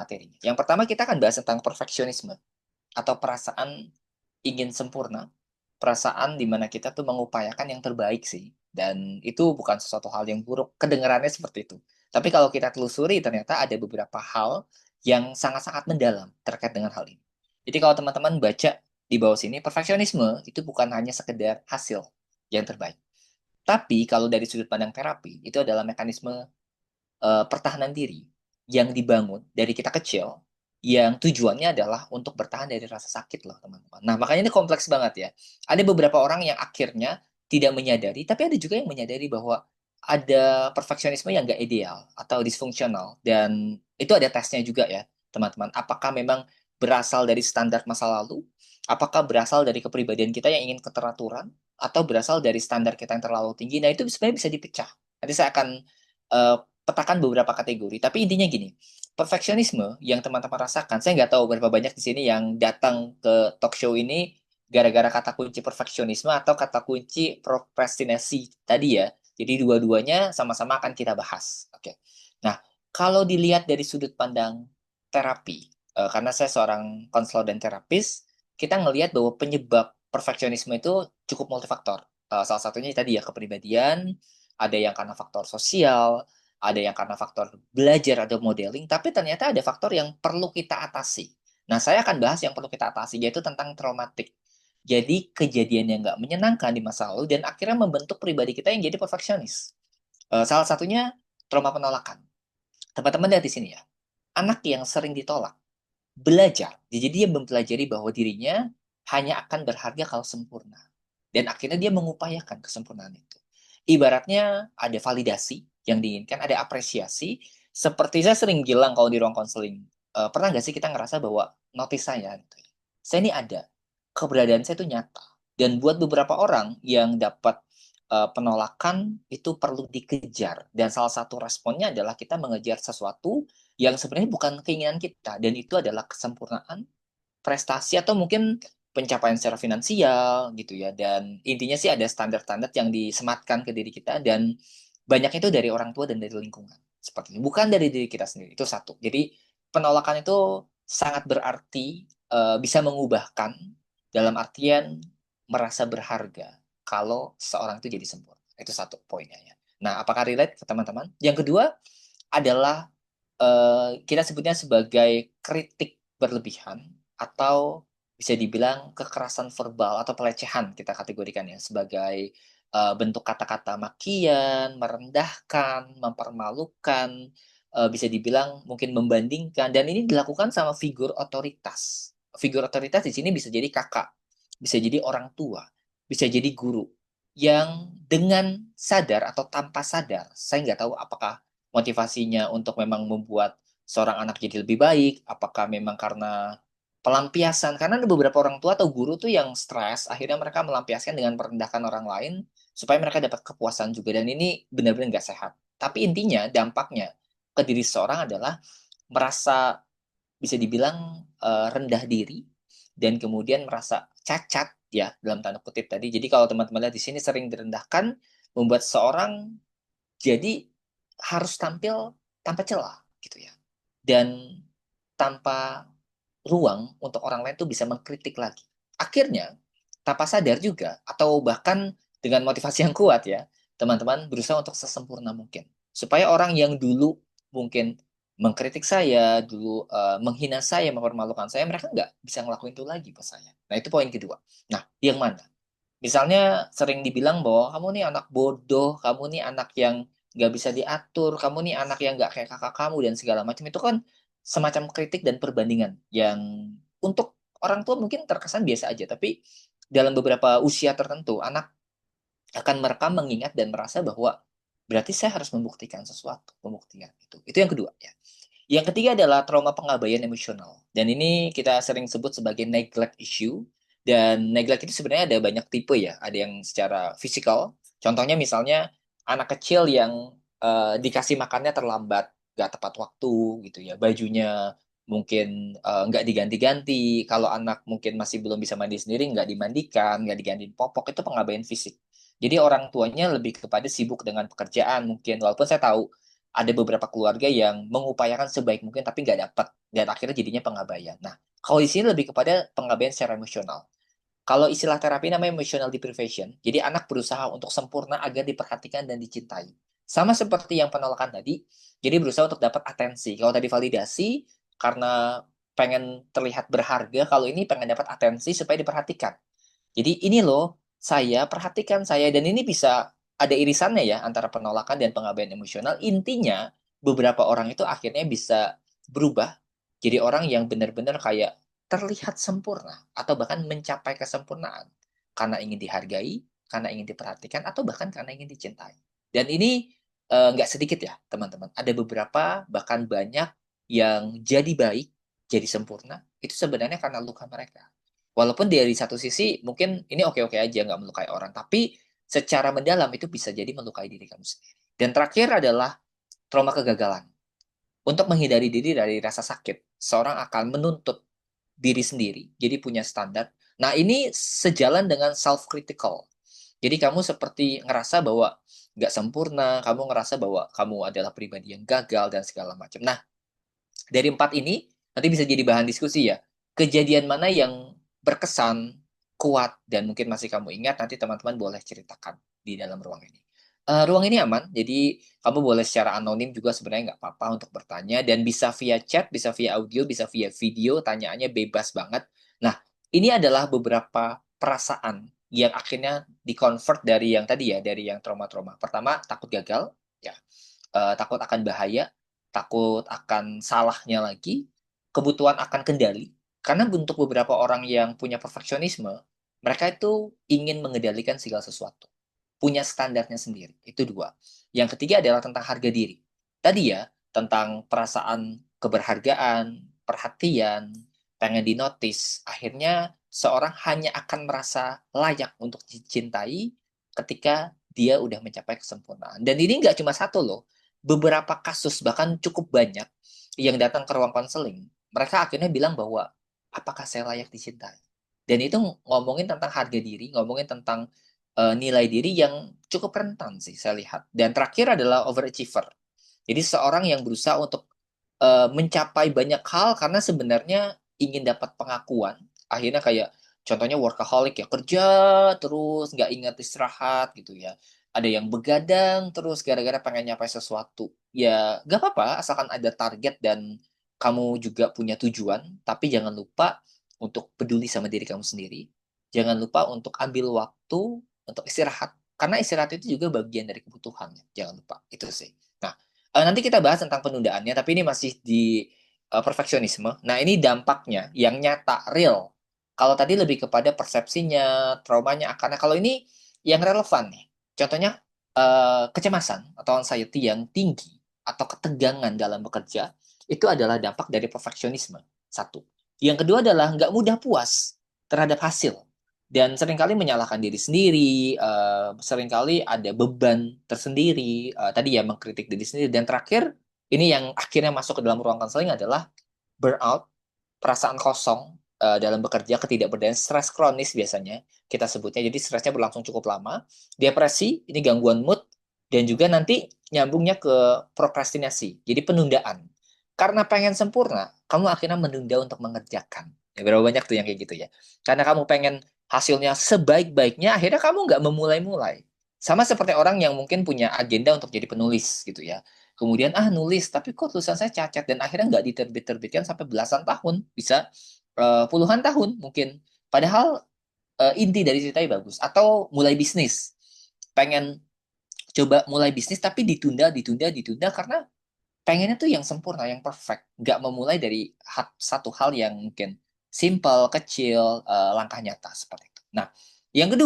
materinya. Yang pertama kita akan bahas tentang perfeksionisme atau perasaan ingin sempurna, perasaan di mana kita tuh mengupayakan yang terbaik sih. Dan itu bukan sesuatu hal yang buruk, kedengarannya seperti itu. Tapi kalau kita telusuri ternyata ada beberapa hal yang sangat-sangat mendalam terkait dengan hal ini. Jadi kalau teman-teman baca di bawah sini, perfeksionisme itu bukan hanya sekedar hasil yang terbaik. Tapi kalau dari sudut pandang terapi, itu adalah mekanisme pertahanan diri yang dibangun dari kita kecil yang tujuannya adalah untuk bertahan dari rasa sakit loh teman-teman. Nah makanya ini kompleks banget ya. Ada beberapa orang yang akhirnya tidak menyadari, tapi ada juga yang menyadari bahwa ada perfeksionisme yang nggak ideal atau disfungsional. Dan itu ada tesnya juga ya teman-teman. Apakah memang berasal dari standar masa lalu? Apakah berasal dari kepribadian kita yang ingin keteraturan? Atau berasal dari standar kita yang terlalu tinggi? Nah itu sebenarnya bisa dipecah. Nanti saya akan eh, petakan beberapa kategori. Tapi intinya gini, perfeksionisme yang teman-teman rasakan, saya nggak tahu berapa banyak di sini yang datang ke talk show ini gara-gara kata kunci perfeksionisme atau kata kunci prokrastinasi tadi ya. Jadi dua-duanya sama-sama akan kita bahas. Oke. Nah, kalau dilihat dari sudut pandang terapi, karena saya seorang konselor dan terapis, kita ngelihat bahwa penyebab perfeksionisme itu cukup multifaktor. Salah satunya tadi ya kepribadian, ada yang karena faktor sosial, ada yang karena faktor belajar atau modeling, tapi ternyata ada faktor yang perlu kita atasi. Nah, saya akan bahas yang perlu kita atasi, yaitu tentang traumatik. Jadi, kejadian yang nggak menyenangkan di masa lalu dan akhirnya membentuk pribadi kita yang jadi perfeksionis. Salah satunya trauma penolakan. Teman-teman lihat di sini ya, anak yang sering ditolak, belajar. Jadi dia mempelajari bahwa dirinya hanya akan berharga kalau sempurna. Dan akhirnya dia mengupayakan kesempurnaan itu. Ibaratnya ada validasi yang diinginkan, ada apresiasi. Seperti saya sering bilang kalau di ruang konseling, pernah nggak sih kita ngerasa bahwa notice saya, gitu ya, saya ini ada, keberadaan saya itu nyata. Dan buat beberapa orang yang dapat penolakan itu perlu dikejar. Dan salah satu responnya adalah kita mengejar sesuatu yang sebenarnya bukan keinginan kita. Dan itu adalah kesempurnaan, prestasi, atau mungkin pencapaian secara finansial gitu ya. Dan intinya sih ada standar-standar yang disematkan ke diri kita dan banyak itu dari orang tua dan dari lingkungan. Seperti ini. Bukan dari diri kita sendiri. Itu satu. Jadi penolakan itu sangat berarti bisa mengubahkan dalam artian merasa berharga kalau seorang itu jadi sempurna. Itu satu poinnya ya. Nah, apakah relate ke teman-teman? Yang kedua adalah kita sebutnya sebagai kritik berlebihan atau bisa dibilang kekerasan verbal atau pelecehan kita kategorikan ya sebagai bentuk kata-kata makian, merendahkan, mempermalukan, bisa dibilang mungkin membandingkan dan ini dilakukan sama figur otoritas. Figur otoritas di sini bisa jadi kakak, bisa jadi orang tua, bisa jadi guru yang dengan sadar atau tanpa sadar, saya nggak tahu apakah motivasinya untuk memang membuat seorang anak jadi lebih baik, apakah memang karena pelampiasan, karena ada beberapa orang tua atau guru tuh yang stres, akhirnya mereka melampiaskan dengan merendahkan orang lain, supaya mereka dapat kepuasan juga, dan ini benar-benar nggak sehat. Tapi intinya, dampaknya ke diri seorang adalah merasa, bisa dibilang rendah diri, dan kemudian merasa cacat, ya, dalam tanda kutip tadi. Jadi kalau teman-teman lihat di sini sering direndahkan, membuat seorang jadi harus tampil tanpa celah gitu ya. Dan tanpa ruang untuk orang lain tuh bisa mengkritik lagi. Akhirnya, tanpa sadar juga atau bahkan dengan motivasi yang kuat ya, teman-teman berusaha untuk sesempurna mungkin. Supaya orang yang dulu mungkin mengkritik saya, dulu menghina saya, mempermalukan saya, mereka nggak bisa ngelakuin itu lagi ke saya. Nah, itu poin kedua. Nah, yang mana? Misalnya sering dibilang bahwa kamu nih anak bodoh, kamu nih anak yang nggak bisa diatur, kamu nih anak yang nggak kayak kakak kamu dan segala macam itu kan semacam kritik dan perbandingan yang untuk orang tua mungkin terkesan biasa aja, tapi dalam beberapa usia tertentu anak akan merekam, mengingat dan merasa bahwa berarti saya harus membuktikan sesuatu, membuktikan itu. Itu yang kedua ya. Yang ketiga adalah trauma pengabaian emosional. Dan ini kita sering sebut sebagai neglect issue. Dan neglect itu sebenarnya ada banyak tipe ya. Ada yang secara fisikal. Contohnya misalnya anak kecil yang dikasih makannya terlambat, nggak tepat waktu gitu ya. Bajunya mungkin nggak diganti-ganti. Kalau anak mungkin masih belum bisa mandi sendiri, nggak dimandikan, nggak digantiin popok, itu pengabaian fisik. Jadi orang tuanya lebih kepada sibuk dengan pekerjaan mungkin. Walaupun saya tahu ada beberapa keluarga yang mengupayakan sebaik mungkin tapi nggak dapat dan akhirnya jadinya pengabaian. Nah, kalau di sini lebih kepada pengabaian secara emosional. Kalau istilah terapi namanya emotional deprivation, jadi anak berusaha untuk sempurna agar diperhatikan dan dicintai. Sama seperti yang penolakan tadi, jadi berusaha untuk dapat atensi. Kalau tadi validasi, karena pengen terlihat berharga, kalau ini pengen dapat atensi supaya diperhatikan. Jadi ini loh, saya perhatikan saya dan ini bisa ada irisannya ya antara penolakan dan pengabaian emosional. Intinya beberapa orang itu akhirnya bisa berubah jadi orang yang benar-benar kayak terlihat sempurna atau bahkan mencapai kesempurnaan karena ingin dihargai, karena ingin diperhatikan atau bahkan karena ingin dicintai. Dan ini nggak sedikit ya teman-teman. Ada beberapa bahkan banyak yang jadi baik, jadi sempurna itu sebenarnya karena luka mereka. Walaupun dari satu sisi mungkin ini oke-oke aja nggak melukai orang, tapi secara mendalam itu bisa jadi melukai diri kamu sendiri. Dan terakhir adalah trauma kegagalan. Untuk menghindari diri dari rasa sakit, seorang akan menuntut diri sendiri, jadi punya standar. Nah, ini sejalan dengan self-critical. Jadi kamu seperti ngerasa bahwa nggak sempurna, kamu ngerasa bahwa kamu adalah pribadi yang gagal dan segala macam. Nah, dari empat ini nanti bisa jadi bahan diskusi ya. Kejadian mana yang berkesan, kuat, dan mungkin masih kamu ingat, nanti teman-teman boleh ceritakan di dalam ruang ini. Ruang ini aman, jadi kamu boleh secara anonim juga sebenarnya nggak apa-apa untuk bertanya, dan bisa via chat, bisa via audio, bisa via video, tanyaannya bebas banget. Nah, ini adalah beberapa perasaan yang akhirnya di-convert dari yang tadi ya, dari yang trauma-trauma. Pertama, takut gagal, ya, takut akan bahaya, takut akan salahnya lagi, kebutuhan akan kendali. Karena untuk beberapa orang yang punya perfeksionisme, mereka itu ingin mengendalikan segala sesuatu. Punya standarnya sendiri. Itu dua. Yang ketiga adalah tentang harga diri. Tadi ya, tentang perasaan keberhargaan, perhatian, pengen dinotis. Akhirnya seorang hanya akan merasa layak untuk dicintai ketika dia udah mencapai kesempurnaan. Dan ini nggak cuma satu loh, beberapa kasus bahkan cukup banyak yang datang ke ruang konseling, mereka akhirnya bilang bahwa apakah saya layak dicintai? Dan itu ngomongin tentang harga diri, ngomongin tentang nilai diri yang cukup rentan sih saya lihat. Dan terakhir adalah overachiever. Jadi seorang yang berusaha untuk mencapai banyak hal karena sebenarnya ingin dapat pengakuan. Akhirnya kayak contohnya workaholic ya, kerja terus nggak ingat istirahat gitu ya. Ada yang begadang terus gara-gara pengen nyapai sesuatu. Ya nggak apa-apa asalkan ada target dan kamu juga punya tujuan. Tapi jangan lupa untuk peduli sama diri kamu sendiri. Jangan lupa untuk ambil waktu untuk istirahat. Karena istirahat itu juga bagian dari kebutuhan. Jangan lupa. Itu sih. Nah, nanti kita bahas tentang penundaannya, tapi ini masih di perfeksionisme. Nah, ini dampaknya yang nyata, real. Kalau tadi lebih kepada persepsinya, traumanya, karena kalau ini yang relevan nih. Contohnya, kecemasan atau anxiety yang tinggi atau ketegangan dalam bekerja, itu adalah dampak dari perfeksionisme. Satu. Yang kedua adalah nggak mudah puas terhadap hasil. Dan seringkali menyalahkan diri sendiri, seringkali ada beban tersendiri, tadi ya mengkritik diri sendiri. Dan terakhir, ini yang akhirnya masuk ke dalam ruang konseling adalah burnout, perasaan kosong dalam bekerja, ketidakberdayaan, stres kronis biasanya kita sebutnya. Jadi stresnya berlangsung cukup lama. Depresi, ini gangguan mood, dan juga nanti nyambungnya ke prokrastinasi, jadi penundaan. Karena pengen sempurna, kamu akhirnya menunda untuk mengerjakan. Ya, berapa banyak tuh yang kayak gitu ya. Karena kamu pengen hasilnya sebaik-baiknya, akhirnya kamu nggak memulai-mulai. Sama seperti orang yang mungkin punya agenda untuk jadi penulis gitu ya. Kemudian nulis, tapi kok tulisan saya cacat dan akhirnya nggak diterbit-terbitkan sampai belasan tahun, bisa puluhan tahun mungkin. Padahal inti dari ceritanya bagus. Atau mulai bisnis, pengen coba mulai bisnis tapi ditunda, ditunda, ditunda karena pengennya tuh yang sempurna, yang perfect. Nggak memulai dari satu hal yang mungkin simple, kecil, langkah nyata seperti itu. Nah, yang kedua